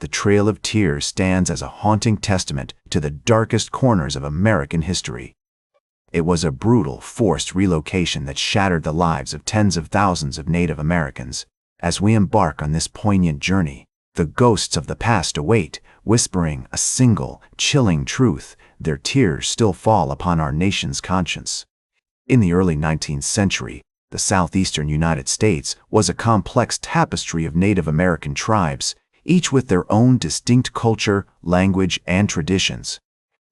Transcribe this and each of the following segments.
the Trail of Tears stands as a haunting testament to the darkest corners of American history. It was a brutal, forced relocation that shattered the lives of tens of thousands of Native Americans. As we embark on this poignant journey, the ghosts of the past await, whispering a single, chilling truth: their tears still fall upon our nation's conscience. In the early 19th century, the southeastern United States was a complex tapestry of Native American tribes, each with their own distinct culture, language, and traditions.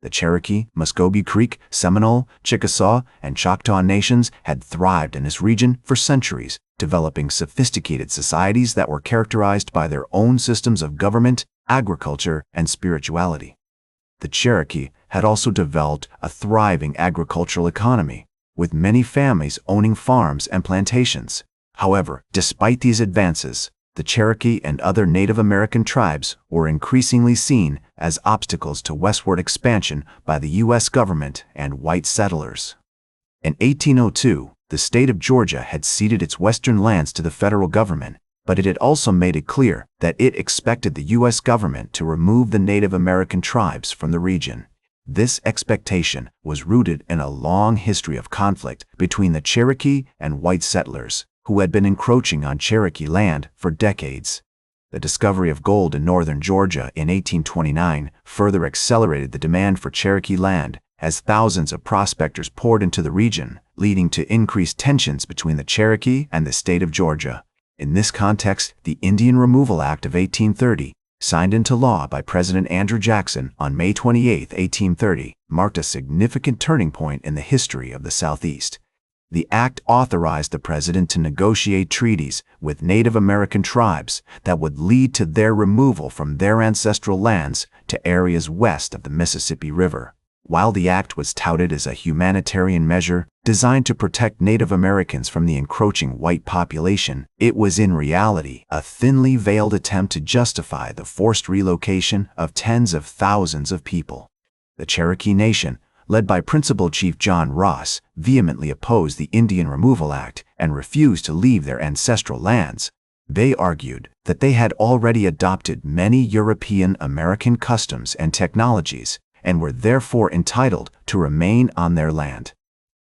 The Cherokee, Muscogee Creek, Seminole, Chickasaw, and Choctaw nations had thrived in this region for centuries, developing sophisticated societies that were characterized by their own systems of government, agriculture, and spirituality. The Cherokee had also developed a thriving agricultural economy, with many families owning farms and plantations. However, despite these advances, the Cherokee and other Native American tribes were increasingly seen as obstacles to westward expansion by the U.S. government and white settlers. In 1802, the state of Georgia had ceded its western lands to the federal government, but it had also made it clear that it expected the U.S. government to remove the Native American tribes from the region. This expectation was rooted in a long history of conflict between the Cherokee and white settlers, who had been encroaching on Cherokee land for decades. The discovery of gold in northern Georgia in 1829 further accelerated the demand for Cherokee land as thousands of prospectors poured into the region, leading to increased tensions between the Cherokee and the state of Georgia. In this context, the Indian Removal Act of 1830, signed into law by President Andrew Jackson on May 28, 1830, marked a significant turning point in the history of the Southeast. The act authorized the president to negotiate treaties with Native American tribes that would lead to their removal from their ancestral lands to areas west of the Mississippi River. While the act was touted as a humanitarian measure designed to protect Native Americans from the encroaching white population, it was in reality a thinly veiled attempt to justify the forced relocation of tens of thousands of people. The Cherokee Nation, led by Principal Chief John Ross, vehemently opposed the Indian Removal Act and refused to leave their ancestral lands. They argued that they had already adopted many European American customs and technologies and were therefore entitled to remain on their land.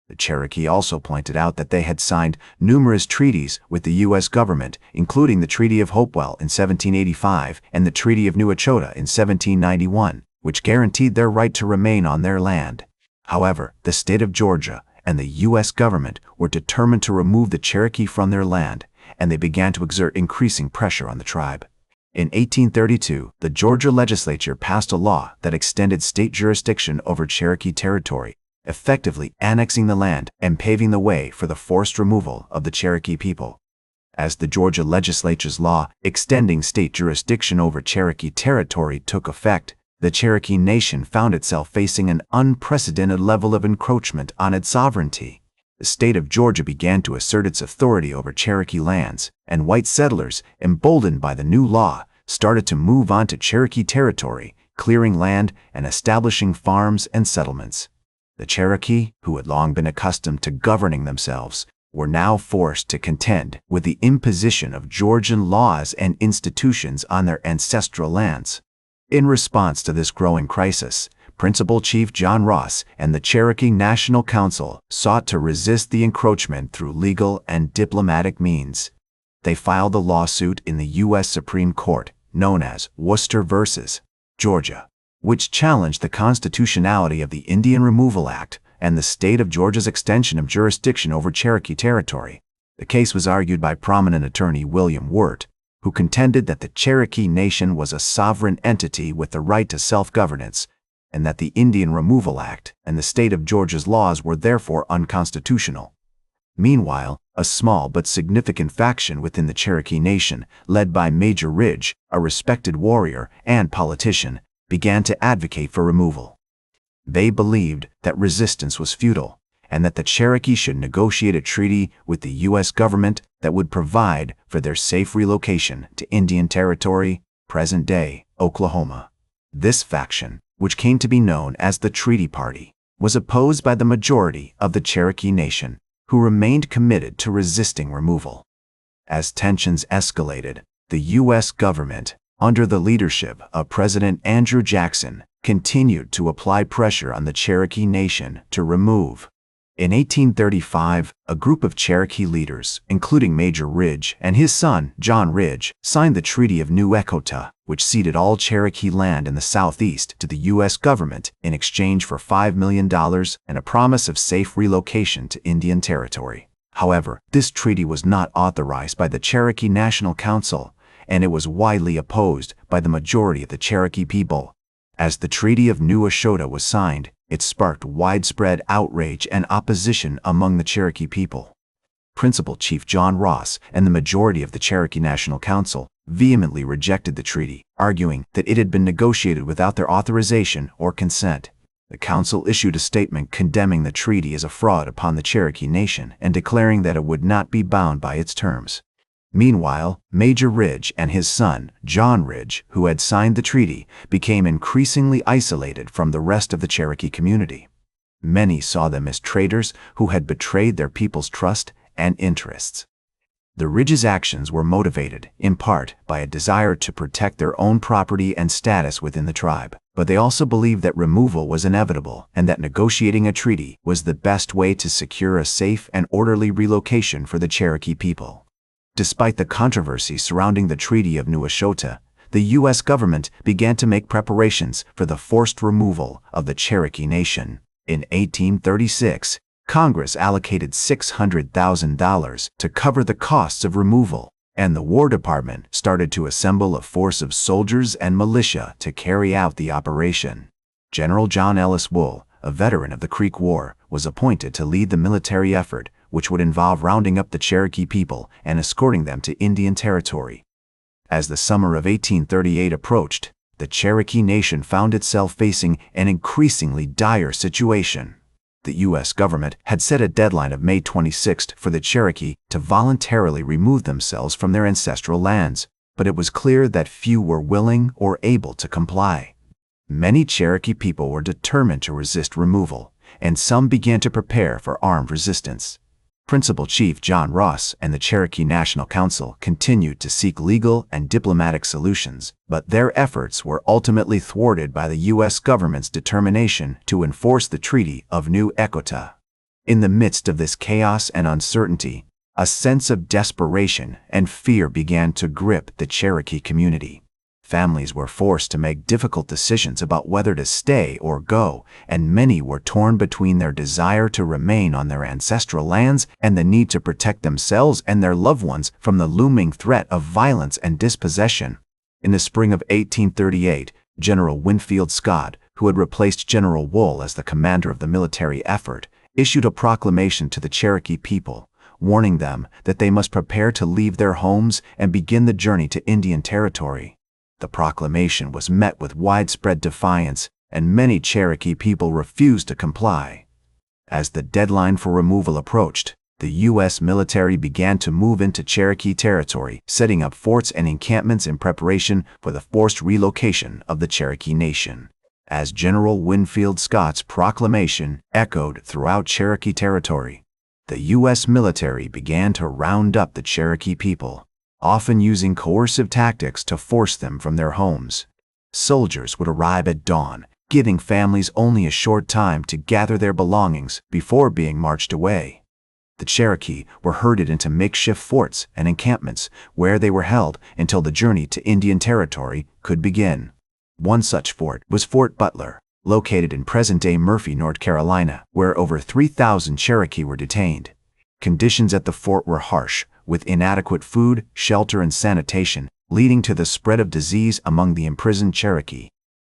The Cherokee also pointed out that they had signed numerous treaties with the U.S. government, including the Treaty of Hopewell in 1785 and the Treaty of New Echota in 1791, which guaranteed their right to remain on their land. However, the state of Georgia and the U.S. government were determined to remove the Cherokee from their land, and they began to exert increasing pressure on the tribe. In 1832, the Georgia legislature passed a law that extended state jurisdiction over Cherokee territory, effectively annexing the land and paving the way for the forced removal of the Cherokee people. As the Georgia legislature's law extending state jurisdiction over Cherokee territory took effect, the Cherokee Nation found itself facing an unprecedented level of encroachment on its sovereignty. The state of Georgia began to assert its authority over Cherokee lands, and white settlers, emboldened by the new law, started to move onto Cherokee territory, clearing land and establishing farms and settlements. The Cherokee, who had long been accustomed to governing themselves, were now forced to contend with the imposition of Georgian laws and institutions on their ancestral lands. In response to this growing crisis, Principal Chief John Ross and the Cherokee National Council sought to resist the encroachment through legal and diplomatic means. They filed a lawsuit in the U.S. Supreme Court, known as Worcester v. Georgia, which challenged the constitutionality of the Indian Removal Act and the state of Georgia's extension of jurisdiction over Cherokee territory. The case was argued by prominent attorney William Wirt, who contended that the Cherokee Nation was a sovereign entity with the right to self-governance, and that the Indian Removal Act and the state of Georgia's laws were therefore unconstitutional. Meanwhile, a small but significant faction within the Cherokee Nation, led by Major Ridge, a respected warrior and politician, began to advocate for removal. They believed that resistance was futile, and that the Cherokee should negotiate a treaty with the U.S. government that would provide for their safe relocation to Indian Territory, present-day Oklahoma. This faction, which came to be known as the Treaty Party, was opposed by the majority of the Cherokee Nation, who remained committed to resisting removal. As tensions escalated, the U.S. government, under the leadership of President Andrew Jackson, continued to apply pressure on the Cherokee Nation to remove. In 1835, a group of Cherokee leaders, including Major Ridge and his son, John Ridge, signed the Treaty of New Echota, which ceded all Cherokee land in the southeast to the U.S. government in exchange for $5 million and a promise of safe relocation to Indian Territory. However, this treaty was not authorized by the Cherokee National Council, and it was widely opposed by the majority of the Cherokee people. As the Treaty of New Echota was signed, it sparked widespread outrage and opposition among the Cherokee people. Principal Chief John Ross and the majority of the Cherokee National Council vehemently rejected the treaty, arguing that it had been negotiated without their authorization or consent. The council issued a statement condemning the treaty as a fraud upon the Cherokee Nation and declaring that it would not be bound by its terms. Meanwhile, Major Ridge and his son, John Ridge, who had signed the treaty, became increasingly isolated from the rest of the Cherokee community. Many saw them as traitors who had betrayed their people's trust and interests. The Ridges' actions were motivated, in part, by a desire to protect their own property and status within the tribe, but they also believed that removal was inevitable and that negotiating a treaty was the best way to secure a safe and orderly relocation for the Cherokee people. Despite the controversy surrounding the Treaty of New Echota, the U.S. government began to make preparations for the forced removal of the Cherokee Nation. In 1836, Congress allocated $600,000 to cover the costs of removal, and the War Department started to assemble a force of soldiers and militia to carry out the operation. General John Ellis Wool, a veteran of the Creek War, was appointed to lead the military effort, which would involve rounding up the Cherokee people and escorting them to Indian Territory. As the summer of 1838 approached, the Cherokee Nation found itself facing an increasingly dire situation. The U.S. government had set a deadline of May 26 for the Cherokee to voluntarily remove themselves from their ancestral lands, but it was clear that few were willing or able to comply. Many Cherokee people were determined to resist removal, and some began to prepare for armed resistance. Principal Chief John Ross and the Cherokee National Council continued to seek legal and diplomatic solutions, but their efforts were ultimately thwarted by the U.S. government's determination to enforce the Treaty of New Echota. In the midst of this chaos and uncertainty, a sense of desperation and fear began to grip the Cherokee community. Families were forced to make difficult decisions about whether to stay or go, and many were torn between their desire to remain on their ancestral lands and the need to protect themselves and their loved ones from the looming threat of violence and dispossession. In the spring of 1838, General Winfield Scott, who had replaced General Wool as the commander of the military effort, issued a proclamation to the Cherokee people, warning them that they must prepare to leave their homes and begin the journey to Indian Territory. The proclamation was met with widespread defiance, and many Cherokee people refused to comply. As the deadline for removal approached, the U.S. military began to move into Cherokee territory, setting up forts and encampments in preparation for the forced relocation of the Cherokee Nation. As General Winfield Scott's proclamation echoed throughout Cherokee territory, the U.S. military began to round up the Cherokee people, often using coercive tactics to force them from their homes. Soldiers would arrive at dawn, giving families only a short time to gather their belongings before being marched away. The Cherokee were herded into makeshift forts and encampments, where they were held until the journey to Indian Territory could begin. One such fort was Fort Butler, located in present-day Murphy, North Carolina, where over 3,000 Cherokee were detained. Conditions at the fort were harsh, with inadequate food, shelter, and sanitation, leading to the spread of disease among the imprisoned Cherokee.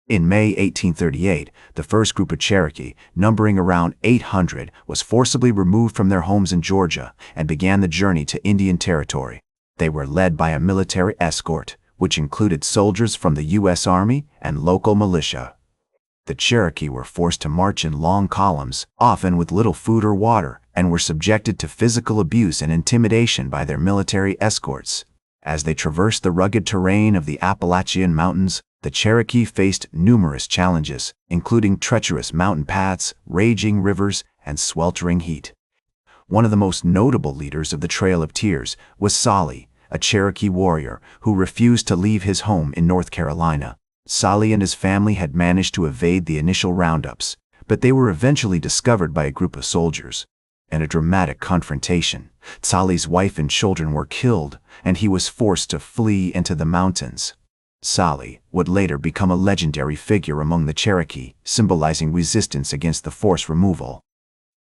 In May 1838, the first group of Cherokee, numbering around 800, was forcibly removed from their homes in Georgia and began the journey to Indian Territory. They were led by a military escort, which included soldiers from the U.S. Army and local militia. The Cherokee were forced to march in long columns, often with little food or water, and were subjected to physical abuse and intimidation by their military escorts. As they traversed the rugged terrain of the Appalachian Mountains, the Cherokee faced numerous challenges, including treacherous mountain paths, raging rivers, and sweltering heat. One of the most notable leaders of the Trail of Tears was Solly, a Cherokee warrior who refused to leave his home in North Carolina. Solly and his family had managed to evade the initial roundups, but they were eventually discovered by a group of soldiers. In a dramatic confrontation, Solly's wife and children were killed, and he was forced to flee into the mountains. Solly would later become a legendary figure among the Cherokee, symbolizing resistance against the forced removal.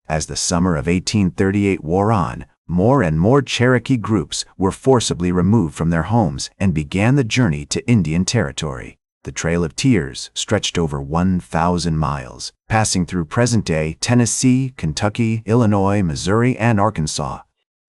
As the summer of 1838 wore on, more and more Cherokee groups were forcibly removed from their homes and began the journey to Indian Territory. The Trail of Tears stretched over 1,000 miles, passing through present-day Tennessee, Kentucky, Illinois, Missouri, and Arkansas.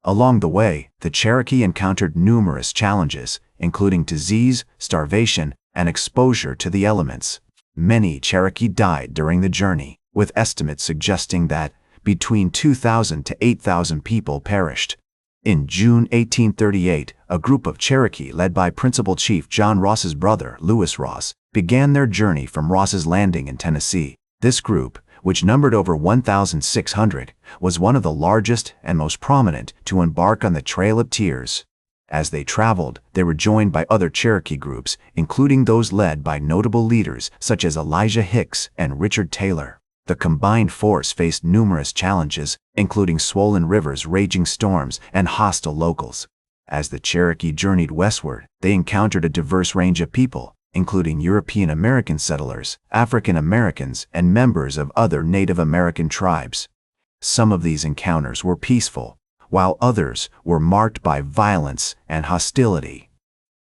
Along the way, the Cherokee encountered numerous challenges, including disease, starvation, and exposure to the elements. Many Cherokee died during the journey, with estimates suggesting that between 2,000 to 8,000 people perished. In June 1838, a group of Cherokee led by Principal Chief John Ross's brother, Lewis Ross, began their journey from Ross's Landing in Tennessee. This group, which numbered over 1,600, was one of the largest and most prominent to embark on the Trail of Tears. As they traveled, they were joined by other Cherokee groups, including those led by notable leaders such as Elijah Hicks and Richard Taylor. The combined force faced numerous challenges, including swollen rivers, raging storms, and hostile locals. As the Cherokee journeyed westward, they encountered a diverse range of people, including European American settlers, African Americans, and members of other Native American tribes. Some of these encounters were peaceful, while others were marked by violence and hostility.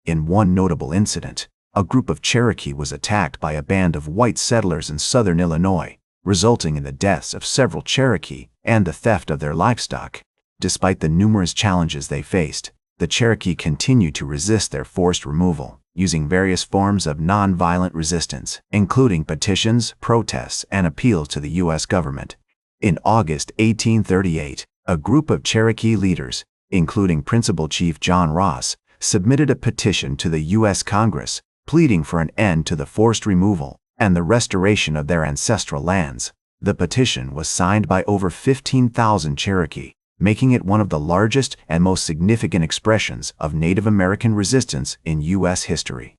In one notable incident, a group of Cherokee was attacked by a band of white settlers in southern Illinois, resulting in the deaths of several Cherokee and the theft of their livestock. Despite the numerous challenges they faced, the Cherokee continued to resist their forced removal, using various forms of nonviolent resistance, including petitions, protests, and appeals to the U.S. government. In August 1838, a group of Cherokee leaders, including Principal Chief John Ross, submitted a petition to the U.S. Congress, pleading for an end to the forced removal and the restoration of their ancestral lands. The petition was signed by over 15,000 Cherokee, making it one of the largest and most significant expressions of Native American resistance in U.S. history.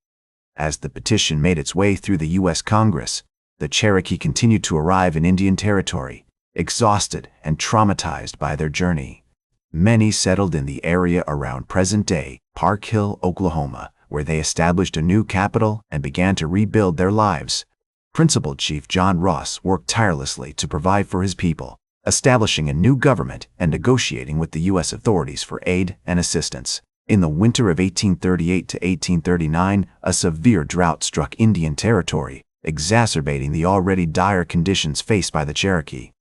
As the petition made its way through the U.S. Congress, the Cherokee continued to arrive in Indian Territory, exhausted and traumatized by their journey. Many settled in the area around present-day Park Hill, Oklahoma, where they established a new capital and began to rebuild their lives. Principal Chief John Ross worked tirelessly to provide for his people, establishing a new government and negotiating with the U.S. authorities for aid and assistance. In the winter of 1838 to 1839, a severe drought struck Indian Territory, exacerbating the already dire conditions faced by the Cherokee.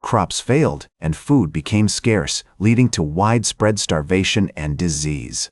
Crops failed and food became scarce, leading to widespread starvation and disease.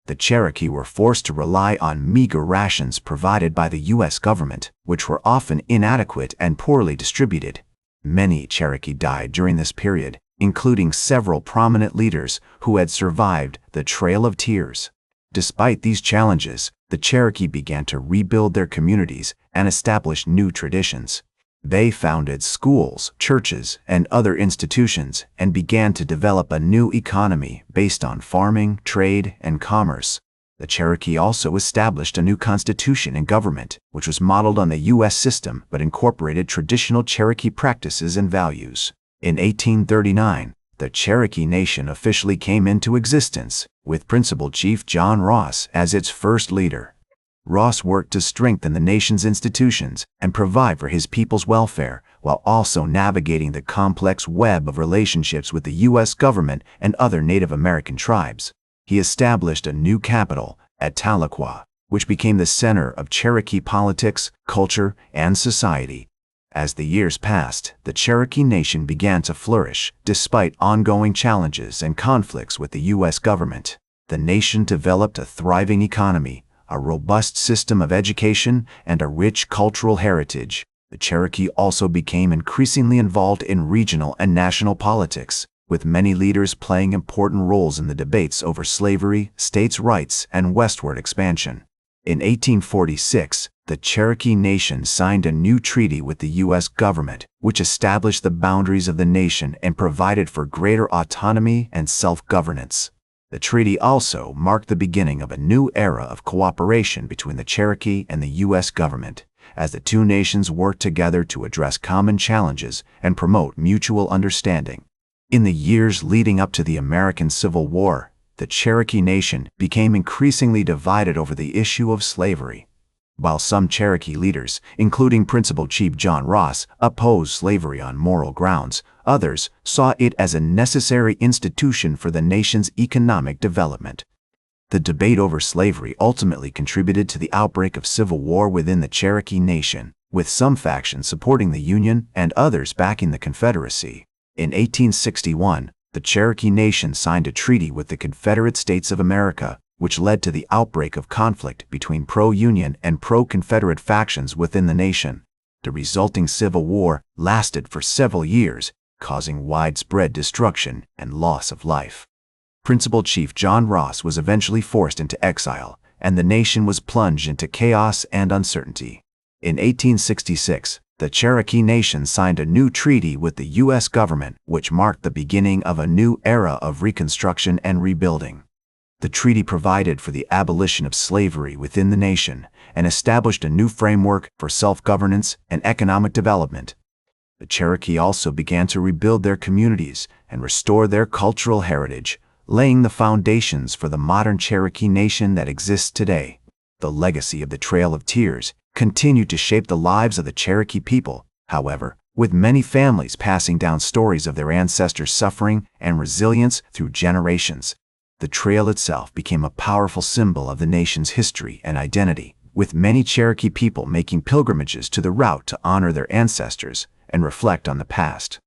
The Cherokee were forced to rely on meager rations provided by the U.S. government, which were often inadequate and poorly distributed. Many Cherokee died during this period, including several prominent leaders who had survived the Trail of Tears. Despite these challenges, the Cherokee began to rebuild their communities and establish new traditions. They founded schools, churches, and other institutions and began to develop a new economy based on farming, trade, and commerce. The Cherokee also established a new constitution and government, which was modeled on the U.S. system but incorporated traditional Cherokee practices and values. In 1839, the Cherokee Nation officially came into existence, with Principal Chief John Ross as its first leader. Ross worked to strengthen the nation's institutions and provide for his people's welfare, while also navigating the complex web of relationships with the U.S. government and other Native American tribes. He established a new capital at Tahlequah, which became the center of Cherokee politics, culture, and society. As the years passed, the Cherokee Nation began to flourish, despite ongoing challenges and conflicts with the U.S. government. The nation developed a thriving economy, a robust system of education, and a rich cultural heritage. The Cherokee also became increasingly involved in regional and national politics, with many leaders playing important roles in the debates over slavery, states' rights, and westward expansion. In 1846, the Cherokee Nation signed a new treaty with the U.S. government, which established the boundaries of the nation and provided for greater autonomy and self-governance. The treaty also marked the beginning of a new era of cooperation between the Cherokee and the U.S. government, as the two nations worked together to address common challenges and promote mutual understanding. In the years leading up to the American Civil War, the Cherokee Nation became increasingly divided over the issue of slavery. While some Cherokee leaders, including Principal Chief John Ross, opposed slavery on moral grounds, others saw it as a necessary institution for the nation's economic development. The debate over slavery ultimately contributed to the outbreak of civil war within the Cherokee Nation, with some factions supporting the Union and others backing the Confederacy. In 1861, the Cherokee Nation signed a treaty with the Confederate States of America, which led to the outbreak of conflict between pro-Union and pro-Confederate factions within the nation. The resulting Civil War lasted for several years, causing widespread destruction and loss of life. Principal Chief John Ross was eventually forced into exile, and the nation was plunged into chaos and uncertainty. In 1866, the Cherokee Nation signed a new treaty with the U.S. government, which marked the beginning of a new era of reconstruction and rebuilding. The treaty provided for the abolition of slavery within the nation and established a new framework for self-governance and economic development. The Cherokee also began to rebuild their communities and restore their cultural heritage, laying the foundations for the modern Cherokee Nation that exists today. The legacy of the Trail of Tears continued to shape the lives of the Cherokee people, however, with many families passing down stories of their ancestors' suffering and resilience through generations. The trail itself became a powerful symbol of the nation's history and identity, with many Cherokee people making pilgrimages to the route to honor their ancestors and reflect on the past.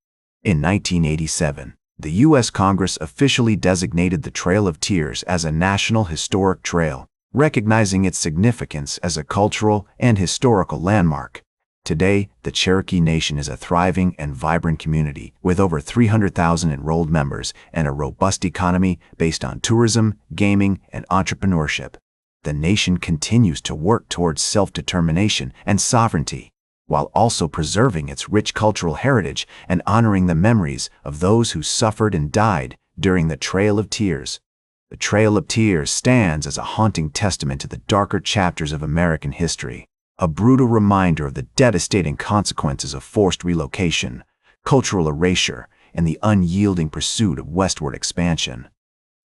In 1987, the U.S. Congress officially designated the Trail of Tears as a National Historic Trail, recognizing its significance as a cultural and historical landmark. Today, the Cherokee Nation is a thriving and vibrant community with over 300,000 enrolled members and a robust economy based on tourism, gaming, and entrepreneurship. The nation continues to work towards self-determination and sovereignty, while also preserving its rich cultural heritage and honoring the memories of those who suffered and died during the Trail of Tears. The Trail of Tears stands as a haunting testament to the darker chapters of American history, a brutal reminder of the devastating consequences of forced relocation, cultural erasure, and the unyielding pursuit of westward expansion.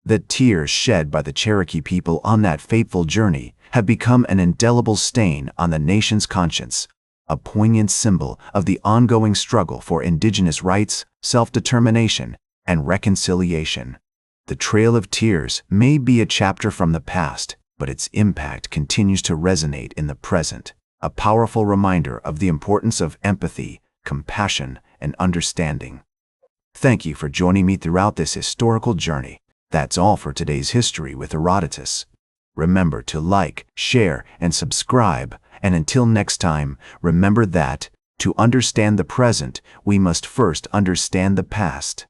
The tears shed by the Cherokee people on that fateful journey have become an indelible stain on the nation's conscience, a poignant symbol of the ongoing struggle for indigenous rights, self-determination, and reconciliation. The Trail of Tears may be a chapter from the past, but its impact continues to resonate in the present, a powerful reminder of the importance of empathy, compassion, and understanding. Thank you for joining me throughout this historical journey. That's all for today's History with Herodotus. Remember to like, share, and subscribe, and until next time, remember that, to understand the present, we must first understand the past.